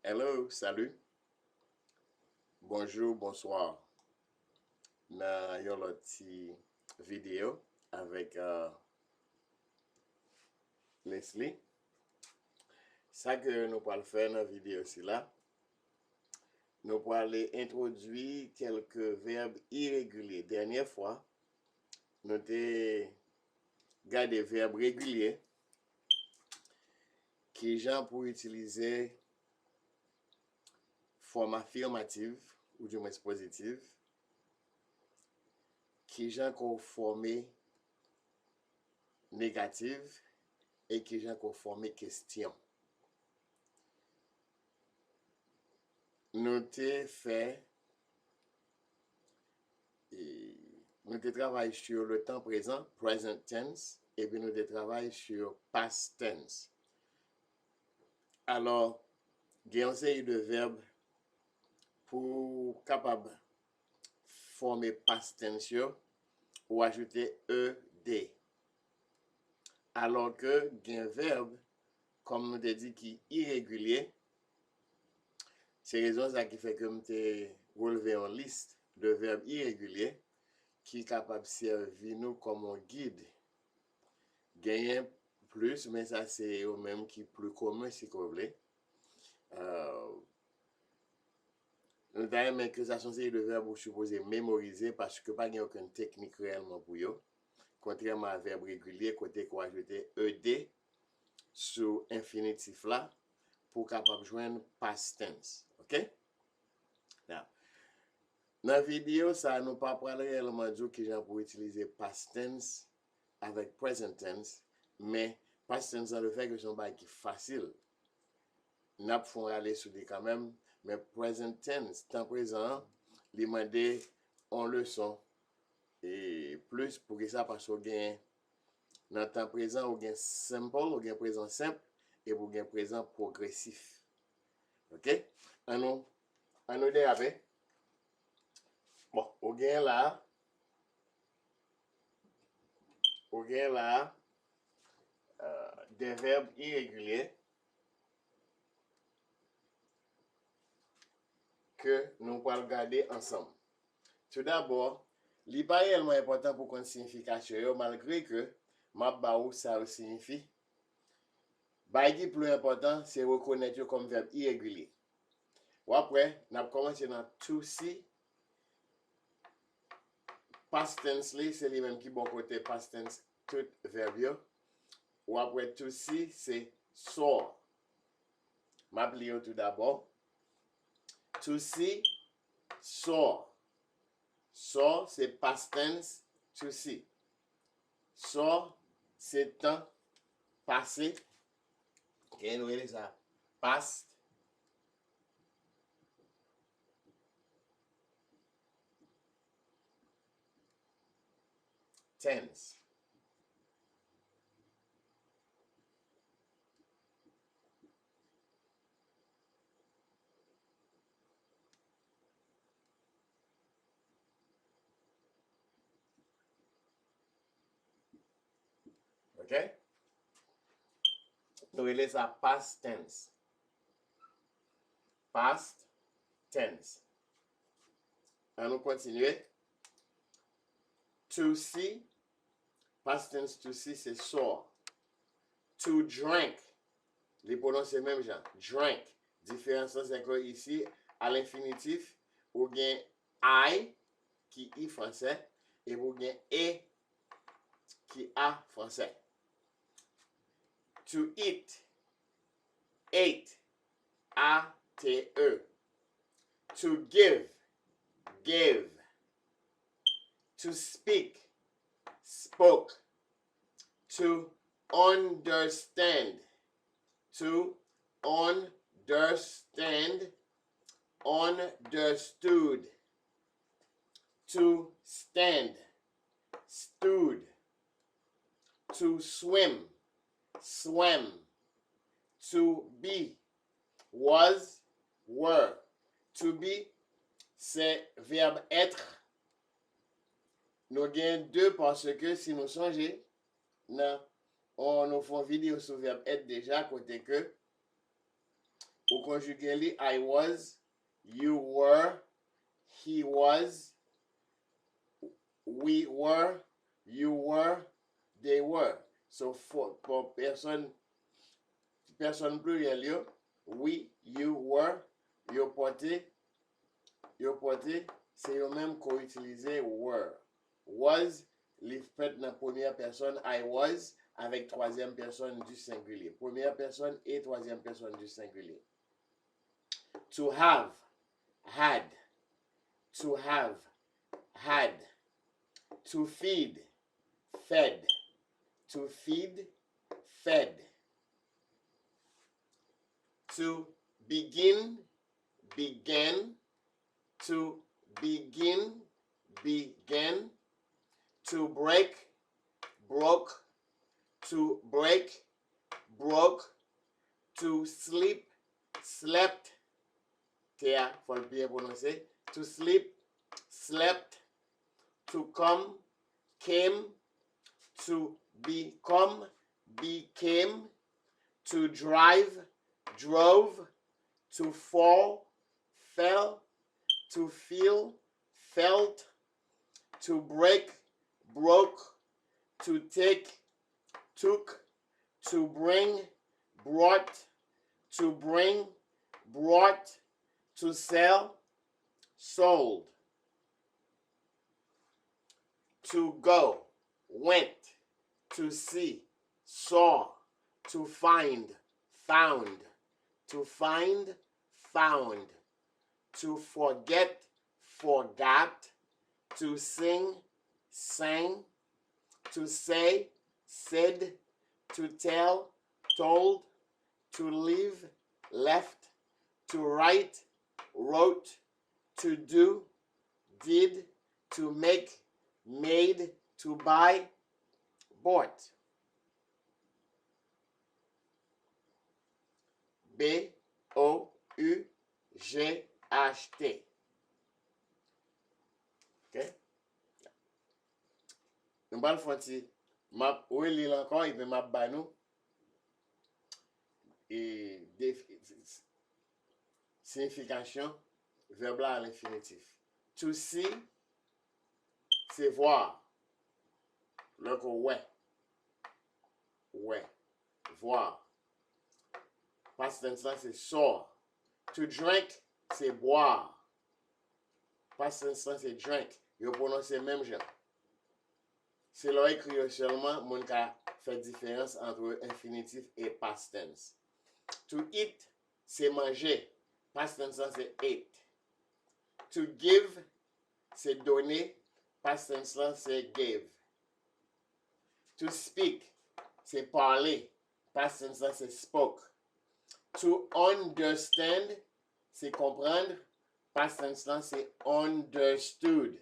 Hello, salut, bonjour, bonsoir. Nan yon lot ti vidéo avec Leslie. Ça que nous allons faire dans la vidéo si là, nous allons aller introduire quelques verbes irréguliers. Dernière fois, nous avons gardé des verbes réguliers qui gens pour utiliser forme affirmative ou du moins positive, qui gens qu'on formé négative et qui gens qu'on formé question. Nous avons fait, nous avons travaillé sur le temps présent, present tense, et puis nous avons travaillé sur past tense. Alors, il y a une série de verbes pour capable former past tense ou ajouter ed. Alors que il y a un verbe, comme nous avons dit, qui est irrégulier. C'est raison ça qui fait que nous avons relevé une liste de verbes irréguliers qui est capable de servir nous comme un guide. Gagner plus, mais ça c'est au même qui est plus commun si vous voulez. Nous avons que ça sont des verbes vous supposez mémoriser parce que pas aucune technique réellement pour eux. Contrairement à verbe régulier, côté qu'on ajouter ed sur infinitif là pour capable joindre past tense. OK? Now, dans la vidéo, ça nous pas parler réellement de qui gens pour utiliser past tense avec present tense, mais past tense ça le fait que son bail qui facile. N'a pas aller sur des quand même, mais present tense, temps présent, les demander en leçon et plus pour que ça parce qu'on gagne dans le temps présent, on gagne simple, on gagne présent simple et on gagne présent progressif. OK? On nous déraper. Bon, on gagne là des verbes irréguliers que nous allons regarder ensemble. Tout d'abord, il n'est pas réellement important pour qu'on signification, malgré que ma baou ça signifie. Ce qui est plus important, c'est reconnaître comme verbe irrégulier. Ou après, on a commencé dans to see. Past tense, c'est les mêmes qui bon côté past tense, tout verbe. Ou après, to see, c'est saw. M'applique tout d'abord. To see, saw. Saw, c'est past tense, to see. Saw, c'est temps passé. Ok, nous voyons ça. Past tense. Ok? Nous voyons ça past tense. Past tense. On nous continue. To see, past tense to see, c'est saw. To drink, les pronoms c'est même genre. Drink. Différence c'est que ici, à l'infinitif, ou bien I, qui est français, et ou bien E, qui a français. To eat, ate, A-T-E. To give, gave. To speak, spoke. To understand, to understand, understood. To stand, stood. To swim, swam. To be, was, were. To be, c'est verbe être. Nous avons deux parce que si nous songeons, on nous fait une vidéo sur verbe être déjà, côté que Ou conjuguer li, I was, you were, he was, we were, you were, they were. So for personne pluriel yo, we, you were, yo porté, c'est yo même qu'on utilise were. Was, li fait dans première personne, I was, avec troisième personne du singulier. Première personne et troisième personne du singulier. To have, had. To have, had. To feed, fed. To feed, fed. To begin, began. To begin, began. To break, broke. To break, broke. To sleep, slept. Théa, faut le bien prononcer. To sleep, slept. To come, came. To become, became. To drive, drove. To fall, fell. To feel, felt. To break, broke. To take, took. To bring, brought. To bring, brought. To sell, sold. To go, went. To see, saw. To find, found. To find, found. To forget, forgot. To sing, sang. To say, said. To tell, told. To live, left. To write, wrote. To do, did. To make, made. To buy, bought. B-O-U-G-H-T. Ok? Nous allons faire un petit map. Ou lire encore, il peut map by nous. Et signification, verbe là à l'infinitif. To see, c'est voir. Le mot ouais. Ouais. Voir. Past tense là, c'est saw. To drink, c'est boire. Past tense là, c'est drink. Yo prononce même genre. C'est là écrit seulement, mon cas fait différence entre infinitif et past tense. To eat, c'est manger. Past tense là, c'est ate. To give, c'est donner. Past tense là, c'est gave. To speak, c'est parler. Past tense là, c'est spoke. To understand, c'est comprendre. Past tense là, c'est understood.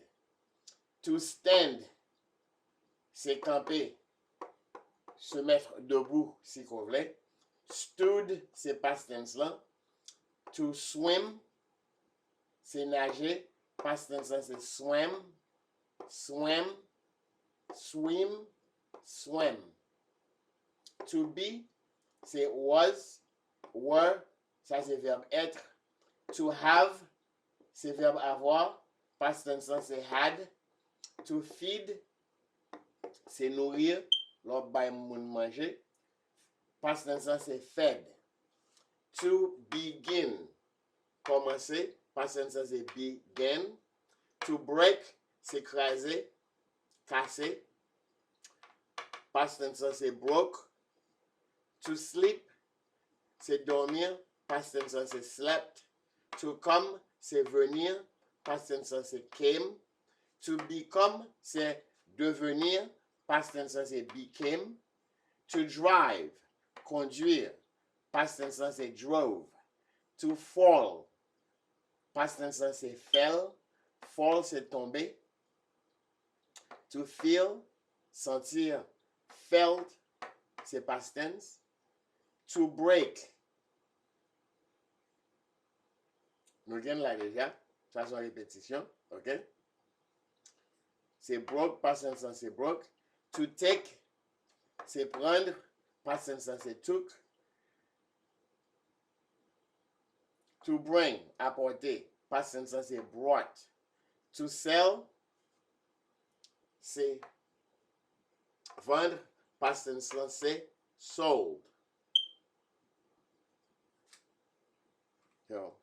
To stand, c'est camper. Se mettre debout, si qu'on voulait. Stood, c'est past tense là. To swim, c'est nager. Past tense là, c'est swim. Swim, swim, swim. To be, c'est was, were, ça c'est verbe être. To have, c'est verbe avoir. Past tense là, c'est had. To feed, c'est nourrir. L'autre bay moun manger. Past tense là, c'est fed. To begin, commencer. Past tense là, c'est began. To break, c'est écraser, casser. Past tense là, c'est broke. To sleep, c'est dormir. Past tense là, c'est slept. To come, c'est venir. Past tense là, c'est came. To become, c'est devenir. Past tense là, c'est became. To drive, conduire. Past tense là, c'est drove. To fall. Past tense là, c'est fell. Fall, c'est tomber. To feel, sentir. Felt, c'est past tense. To break. Nous venons là déjà. Ça, c'est une répétition. OK? C'est broke. Past tense, c'est broke. To take, c'est prendre. Past tense, c'est took. To bring, apporter. Past tense c'est brought. To sell, c'est vendre. Past tense c'est sold. So,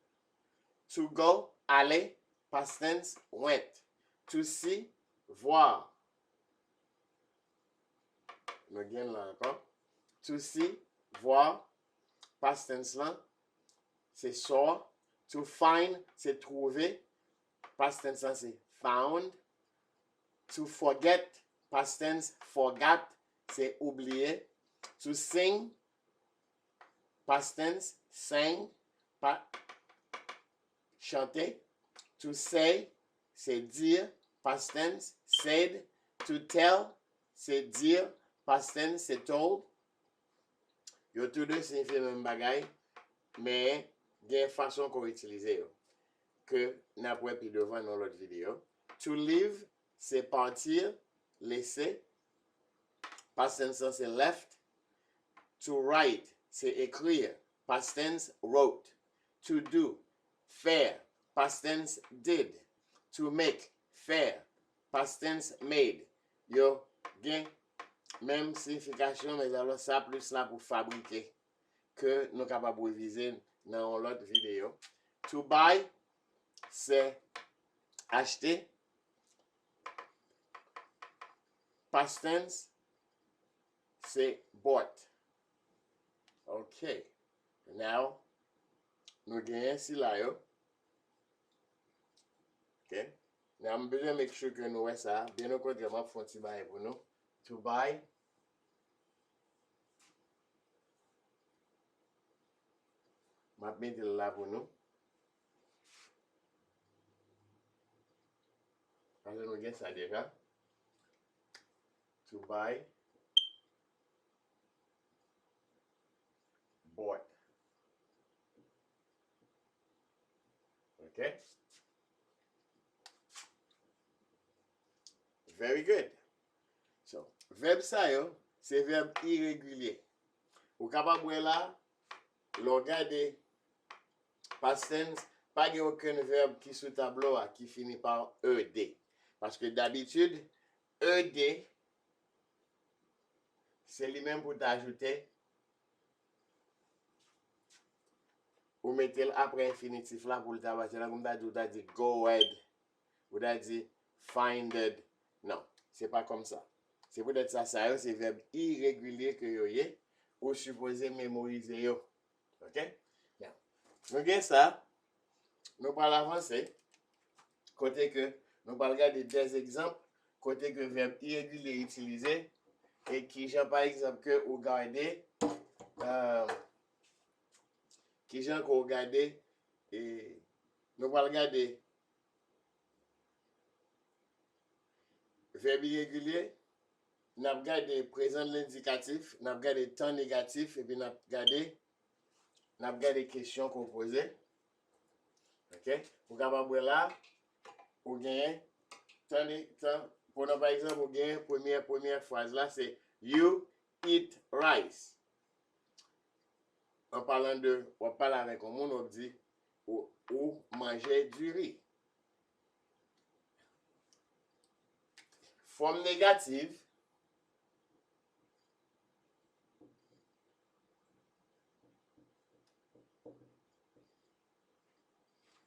to go, aller. Past tense went. To see, voir. Again là encore. To see, voir. Past tense là, c'est saw. To find, c'est trouver. Past tense là, c'est found. To forget, past tense, forgot, c'est oublier. To sing, past tense, sang, chanter. To say, c'est dire, past tense, said. To tell, c'est dire, past tense, c'est told. Yo tous deux signifient le même bagay, mais il y a une façon qu'on utilise que n'a pas plus devant dans l'autre vidéo. To leave, c'est partir, laisser. Past tense, c'est left. To write, c'est écrire. Past tense, wrote. To do, faire. Past tense, did. To make, faire. Past tense, made. Yo, gen, même signification, mais alors ça plus là pour fabriquer que nous capables de réviser dans l'autre vidéo. To buy, c'est acheter. Past tense, c'est bought. Okay. Now, nous gagnons ici là, yo. Okay. Now, I'm besoin de make sure que nous voyons ça. Bien au contraire, je vais faire un petit pour nous. To buy. Je vais mettre là pour nous. Parce que nous gagnons ça déjà. To buy. Bought. Okay. Very good. So, verbe ça, yo, c'est verbe irrégulier. Ou capable là, regarder past tense, pas de aucun verbe qui sous tableau qui finit par ED. Parce que d'habitude, ED, c'est lui-même pour t'ajouter. Ou mettez après infinitif là pour le travail. C'est là comme t'as dit go ahead. Ou t'as dit finded. Non, c'est pas comme ça. C'est peut-être ça, c'est verbe irrégulier que yo y ou supposé mémoriser yo. OK? Bien. Nous avons ça. Nous allons avancer. Côté que nous allons regarder des exemples. Côté que verbe irrégulier utilisé. Et qui, j'ai par exemple, que vous regardez. Qui, j'ai qu'on regardé. Et nous allons regarder. Verbe irrégulier. Nous avons regardé présent de l'indicatif. Nous avons regardé temps négatif. Et puis nous avons regardé questions qu'on posait. OK? Pour capable là, ou gagne pour nous par exemple, ou gagne première phrase là, c'est you eat rice. En parlant de, on parle avec un monde, on dit ou manger du riz. Forme négative.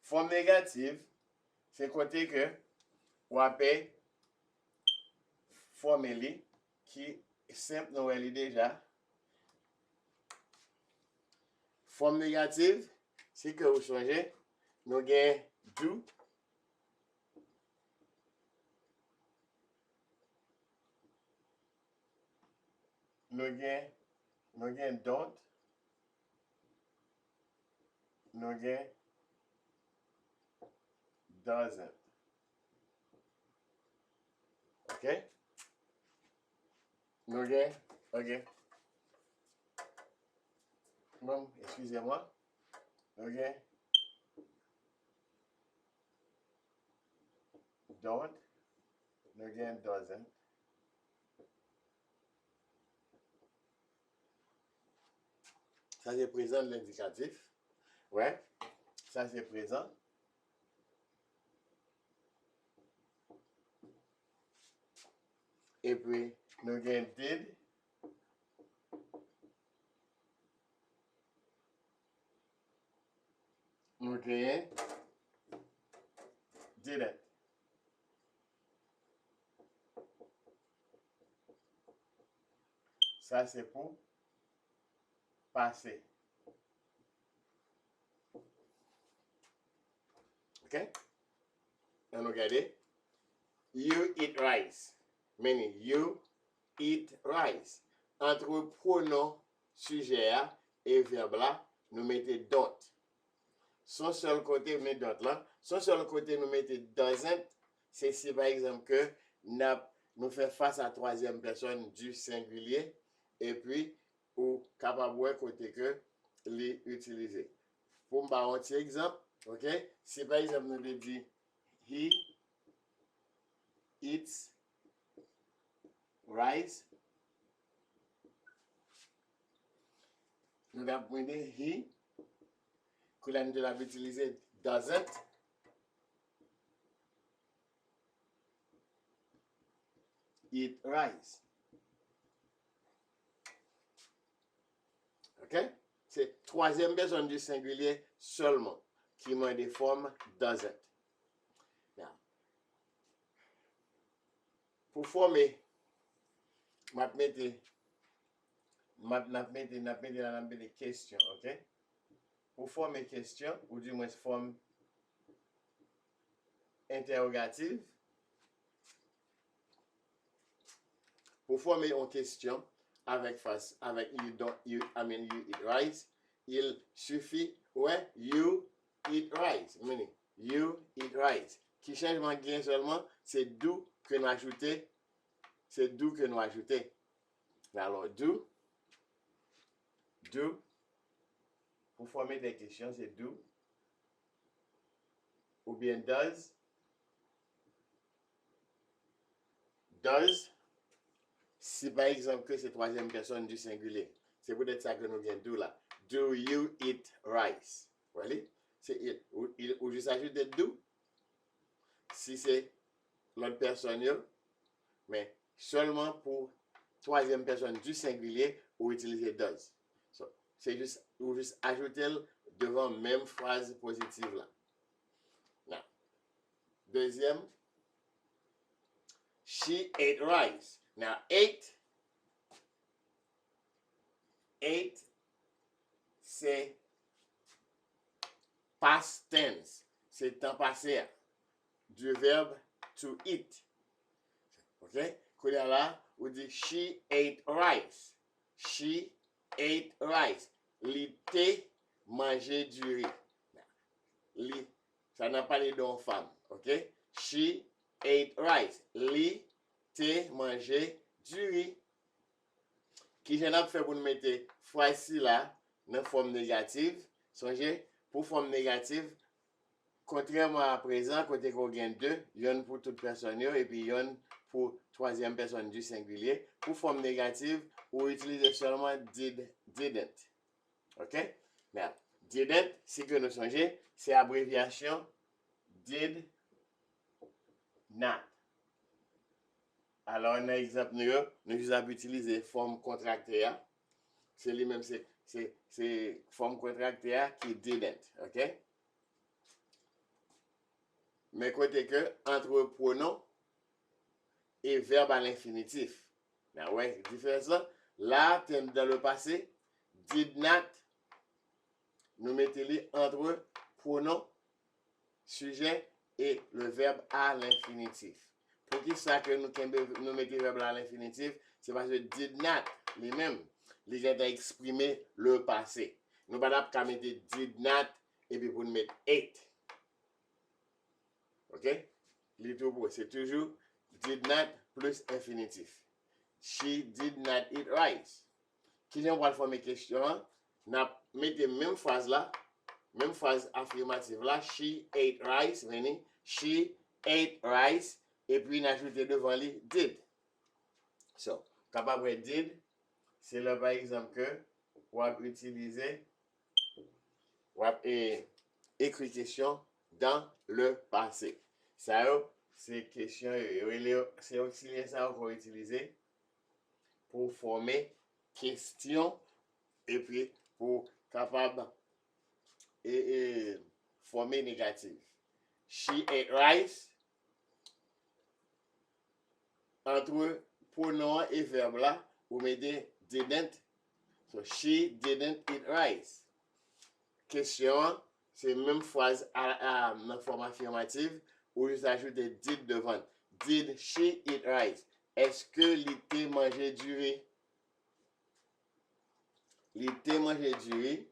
Forme négative, c'est côté que ou appelle formule qui est simple, nous elle est déjà. Forme négative, c'est que vous changez, nous gagnons do. Nous gagnons don't. Nous gagnons doesn't. OK? Nous gagnons, OK. Bon, excusez-moi. OK? Don't. Nous gagnons doesn't. Ça, c'est présent de l'indicatif. Ouais. Ça, c'est présent. Et puis, nous avons did. Nous avons didn't. Ça, c'est pour passé. OK? On regarde. You eat rice. Meaning, you eat rice. Entre pronom sujet et verbe là, nous mettons don't. Son seul côté, nous mettons don't là. Son seul côté, nous mettons doesn't. C'est si par exemple que nous faisons face à troisième personne du singulier et puis ou capable de côté que l'utiliser. Pour me un petit exemple, ok? Si par exemple nous dit he eats rice, nous allons prendre he, que là nous allons utiliser doesn't. Eat rice. OK? C'est troisième personne du singulier seulement qui met des formes doesn't. Now, pour former, je vais mettre des questions, OK? Pour former question, ou du moins forme interrogative, pour former une question avec you eat rice, il suffit, ouais, you eat rice, meaning you eat rice. Qui changement gain seulement, c'est do que nous ajoutons, Alors, do, pour former des questions, c'est do, ou bien does, si par exemple que c'est troisième personne du singulier. C'est peut-être ça que nous viens do là. Do you eat rice? Voyez? C'est it. Ou juste ajouter do. Si c'est l'autre personne, mais seulement pour troisième personne du singulier, ou utiliser does. So, c'est juste, ou juste ajouter devant même phrase positive là. Now, deuxième, she ate rice. Now, ate, c'est past tense. C'est temps passé du verbe to eat. OK? Là, on dit she ate rice. She ate rice. Li te manger du riz. Ça n'a pas les deux femmes. OK? She ate rice. Li te manger du riz. Qui j'en a fait pour nous mettre phrase là dans forme négative. Songez, pour forme négative, contrairement à présent, côté qu'on gagne deux, yon pour toute personne et puis yon pour troisième personne du singulier. Pour forme négative, on utilise seulement didn't. OK? Mais didn't, si que nous songez, c'est abréviation did not. Alors, un exemple, nous avons utilisé forme contractée. C'est lui-même, c'est forme contractée qui didn't. OK? Mais côté que, entre pronom et verbe à l'infinitif. Mais ouais, différence là, dans le passé, did not, nous mettons entre pronom, sujet et le verbe à l'infinitif. Pour qui ça que nous mettons le verbe à l'infinitif? C'est parce que did not, les mêmes, les gens ont exprimé le passé. Nous ne pouvons pas mettre did not et puis pour nous mettre ate. OK? C'est toujours did not plus infinitif. She did not eat rice. Qui j'en va former question, n'a mettez même phrase là, même phrase affirmative là, she ate rice, meaning she ate rice, et puis n'ajouter devant lui did. So, capable de did, c'est là par exemple que on va utiliser, on va écrit question dans le passé. Ça, c'est question, c'est auxiliaire ça qu'on va utiliser pour former question et puis pour capable et former négative. She ate rice. Entre pronom et verbe là, vous mettez didn't. So she didn't eat rice. Question, c'est même phrase dans forme affirmative où vous ajoutez did devant. Did she eat rice? Est-ce que l'été mangeait du riz? L'été mangeait du riz.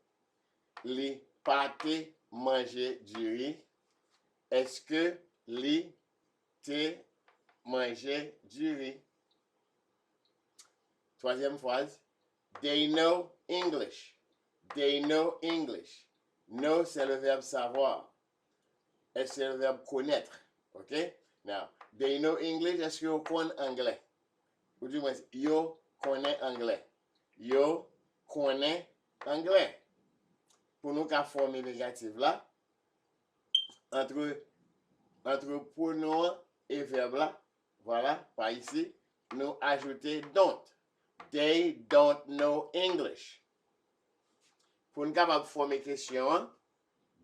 Les pâtés mangeaient du riz. Est-ce que l'été mangeait du riz? Troisième phrase. They know English. They know English. Know, c'est le verbe savoir. Et c'est le verbe connaître. OK? Now, they know English. Est-ce que vous connaissez anglais? Ou du moins, yo connaît anglais. Yo connaît anglais. Pour nous qu'à former négative là, entre pronom et verbe là, voilà, par ici, nous ajouter don't. They don't know English. Pour nous capable former question,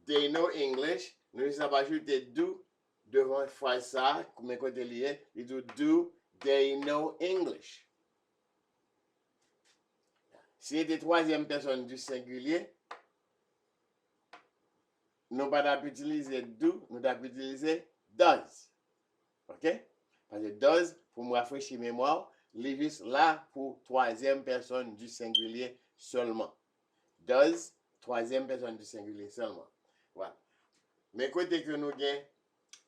they know English, nous avons ajouté do devant phrase ça, comme côté lié, il dit do they know English. Si c'était troisième personne du singulier, nous pas d'appuyer utiliser do, nous d'appuyer utiliser does. OK? Parce que does, pour me rafraîchir mémoire, il est juste là pour troisième personne du singulier seulement. Does, troisième personne du singulier seulement. Voilà. Mais côté que nous gagnons,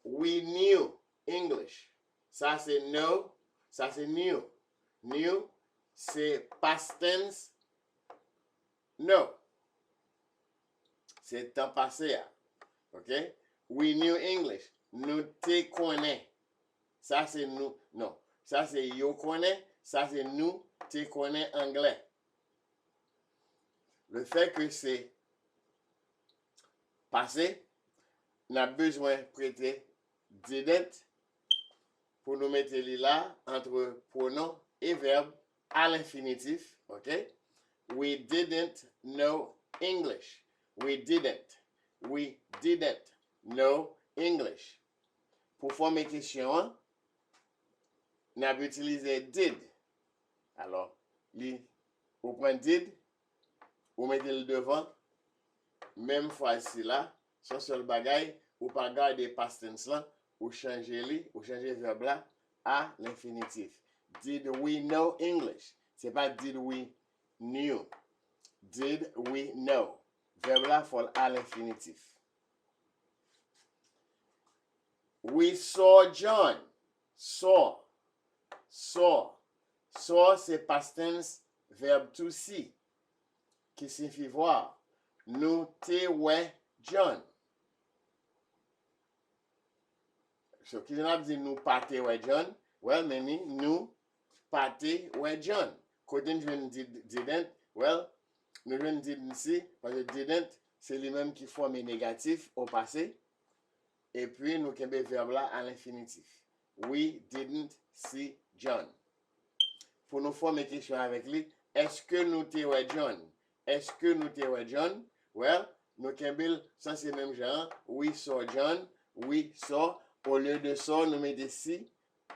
we knew English. Ça c'est know, ça c'est knew. Knew, c'est past tense, know. C'est temps passé. OK? We knew English. Nous te connais. Ça c'est nous. Non. Ça c'est yo connais. Ça c'est nous te connais anglais. Le fait que c'est passé, on a besoin de prêter didn't pour nous mettre là entre pronom et verbe à l'infinitif. OK? We didn't know English. We didn't know English. Pour former question, on a utilisé did. Alors, vous prenez did, vous mettez le devant, même fois-ci là, son seul bagage, ou pas garder past tense là, ou changer le verbe là à l'infinitif. Did we know English? C'est pas did we knew. Did we know? Verbe là fall à l'infinitif. We saw John. Saw, c'est past tense, verbe to see, qui signifie voir. Nous te ouais John. So, qui a dit nous pas te ouais John? Well, many nous pas te ouais John. Côté nous didn't, well, nous ne didn't ici, parce que didn't, c'est lui-même qui forme négatif au passé. Et puis, nous avons le verbe là à l'infinitif. We didn't see John. Pour nous former une question avec lui, est-ce que nous te ouais John? Est-ce que nous te ouais John? Well, nous avons ça c'est le même genre. We saw John. We saw. Au lieu de saw, nous mettons si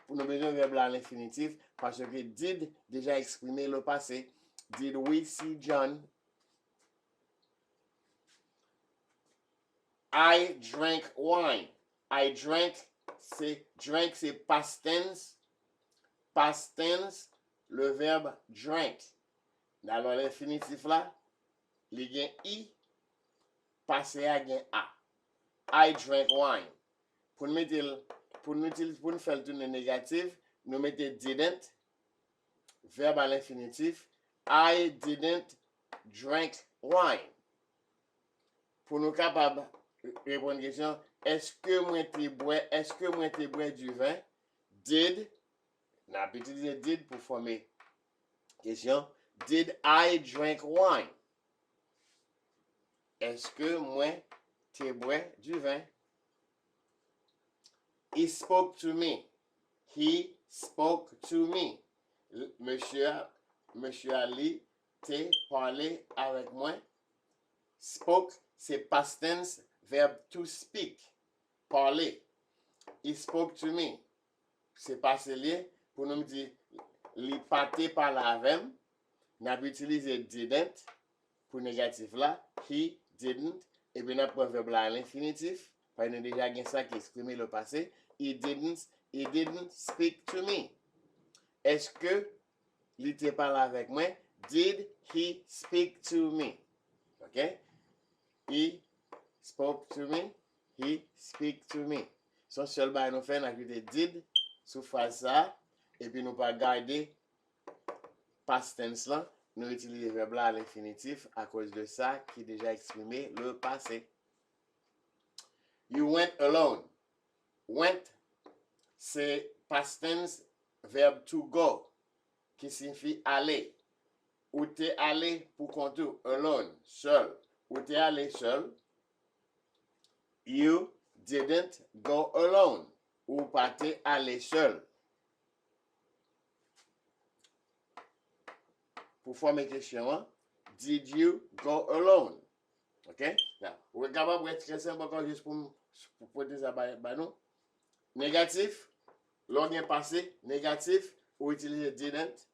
pour nous mettre le verbe là à l'infinitif parce que did déjà exprimé le passé. Did we see John? I drank wine. I drank, c'est past tense. Past tense, le verbe drank. Alors, l'infinitif là, il y a I, passé à gain A. I drank wine. Pour nous faire le tourner négatif, nous mettons didn't, verbe à l'infinitif. I didn't drink wine. Pour nous capables répondre à la question, est-ce que moi te bois du vin? Did, on a utilisé did pour former question. Did I drink wine? Est-ce que moi te bois du vin. He spoke to me. He spoke to me. Monsieur Ali te parlé avec moi. Spoke, c'est past tense, verbe to speak. Parler. He spoke to me. C'est passé lié pour nous dire, li pâté par la vem. N'a pas utilisé didn't pour négatif là. He didn't. Et bien, on a verbe là à l'infinitif. Parce qu'on a déjà gagné ça qui exprime le passé. He didn't speak to me. Est-ce que il te parle avec moi? Did he speak to me? OK? He spoke to me. He speak to me. Son seul bail nous fait, nous ajouter did sous phrase ça. Et puis nous pas garder past tense là. Nous utilisons le verbe là à l'infinitif à cause de ça qui est déjà exprimé le passé. You went alone. Went, c'est past tense, verbe to go, qui signifie aller. Ou t'es allé pour compte, alone, seul. Ou t'es allé seul. You didn't go alone. Ou pas t'es allé seul. Pour former question, did you go alone? OK? Now, vous êtes capable d'être très simple encore juste pour dire ça bah nous. Négatif, l'on passé, négatif, ou utiliser didn't.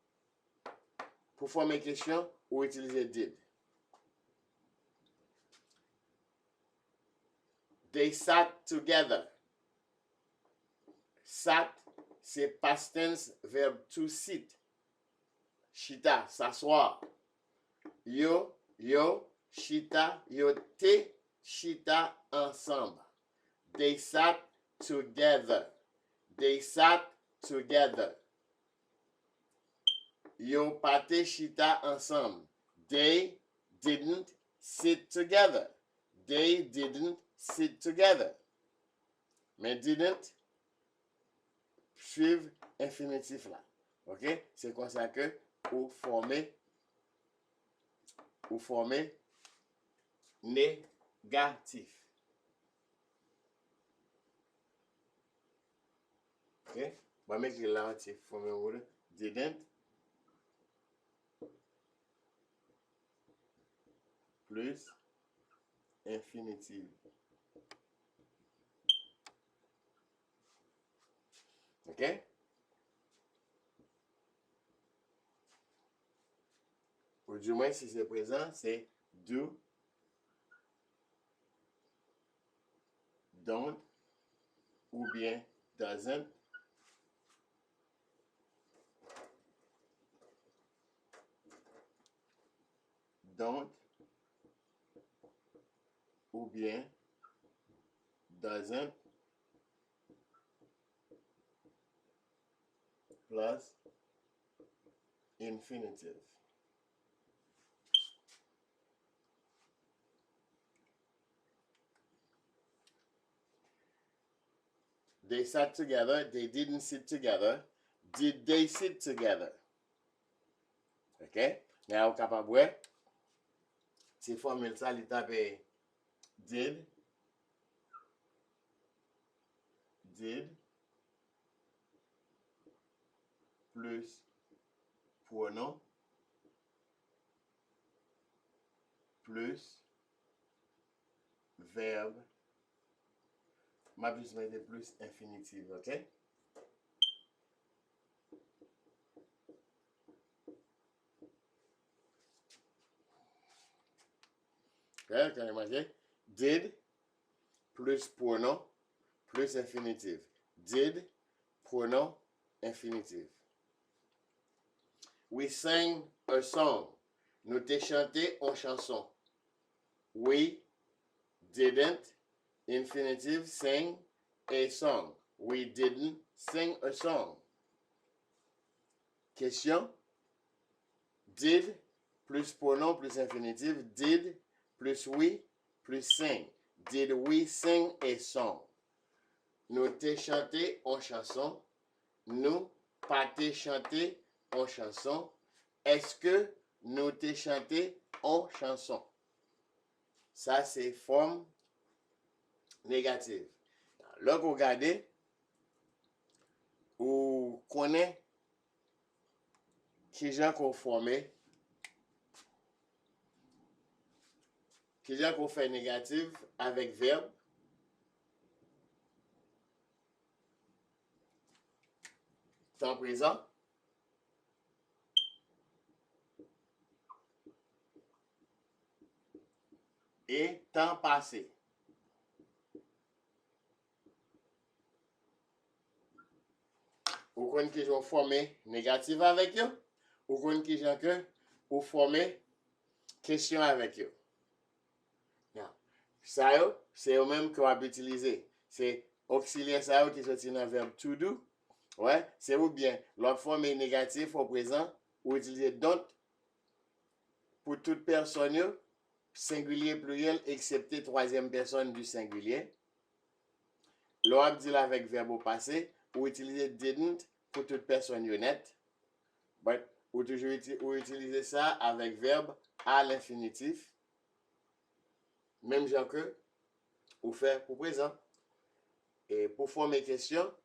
Pour former question, ou utiliser did. They sat together. Sat, c'est past tense, verbe to sit. Chita, s'asseoir. Yo, chita, yo te, chita ensemble. They sat together. They sat together. Yo pate chita ensemble. They didn't sit together. They didn't sit together. Mais didn't suivre infinitif là. OK? C'est comme ça que ou former négatif. OK? On va mettre là entier former word didn't plus infinitive. OK? Ou du moins, si c'est présent, c'est do, don't, ou bien doesn't. Don't, ou bien doesn't, plus infinitive. They sat together. They didn't sit together. Did they sit together? OK? Mais au capable, si formule ça, il tape did, plus pronom, plus verbe, ma plus mettre plus infinitive, OK? Okay, can you imagine? Did plus pronom plus infinitive. Did pronom infinitive. We sang a song. Nous t'ai chanté une chanson. We didn't infinitive sing a song. We didn't sing a song. Question. Did plus pronom plus infinitive. Did plus we plus sing. Did we sing a song? Nous t'ai chanté une chanson. Nous pas t'ai chanté une chanson. Est-ce que nous t'ai chanté une chanson? Ça, c'est forme négative. Là, vous regardez, ou connaît qui gens qu'on formé, qui gens qu'on fait négative avec verbe, temps présent, et temps passé. Ou connaît qui gens formé négative avec eux, ou connaît qui gens que ou formé question avec eux. Ça, c'est eux même qu'on va utiliser. C'est auxiliaire ça qui sorti dans le verbe to do. Ouais, c'est ou bien l'autre forme est négatif au présent ou utiliser don't pour toute personne singulier pluriel excepté troisième personne du singulier. L'autre dit avec verbe au passé ou utiliser didn't pour toute personne honnête. But ou toujours utiliser ça avec verbe à l'infinitif. Même genre que ou faire pour présent. Et pour former question,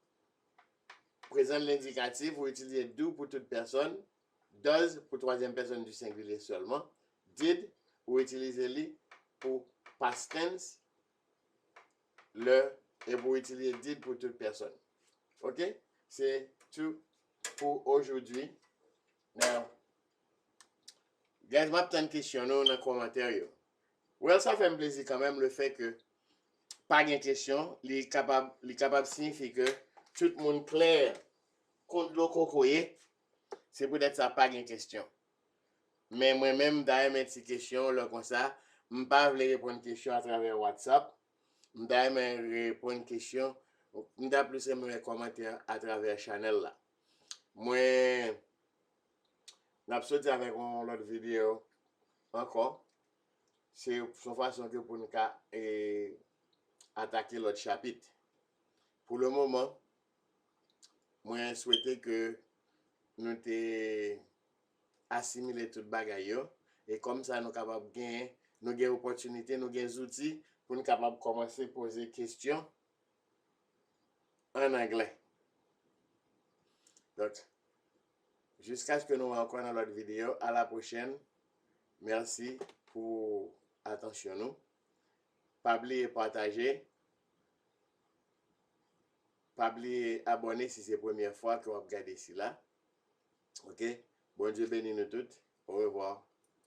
présent de l'indicatif, vous utilisez do pour toute personne, does pour troisième personne du singulier seulement, did, vous utilisez li pour past tense, le, et vous utilisez did pour toute personne. Ok? C'est tout pour aujourd'hui. Now, guys, ma petite question dans les commentaires. Well, ça fait un plaisir quand même le fait que pas de question, les capable signifie que tout le monde clair contre le cocoyer, c'est peut-être ça pas de question. Mais moi-même, d'ailleurs, mes petites questions, là, comme ça, je ne pas répondre à une question à travers WhatsApp. Je vais répondre à une question, je vais plus mes commentaires à travers la chaîne là. Moi, je vais sortir avec une autre vidéo encore. C'est une façon que pour nous attaquer l'autre chapitre. Pour le moment, moi, souhaite que nous te assimiler tout bagaille et comme ça nous capable gagner nous gain opportunité nous gain outils pour nous capable commencer poser questions en anglais. Donc jusqu'à ce que nous rencontrons dans l'autre vidéo, à la prochaine. Merci pour attention nous. Pas oublier partager. Pas oublier abonner si c'est la première fois que vous regardez ici là. OK? Bon Dieu bénisse nous toutes. Au revoir.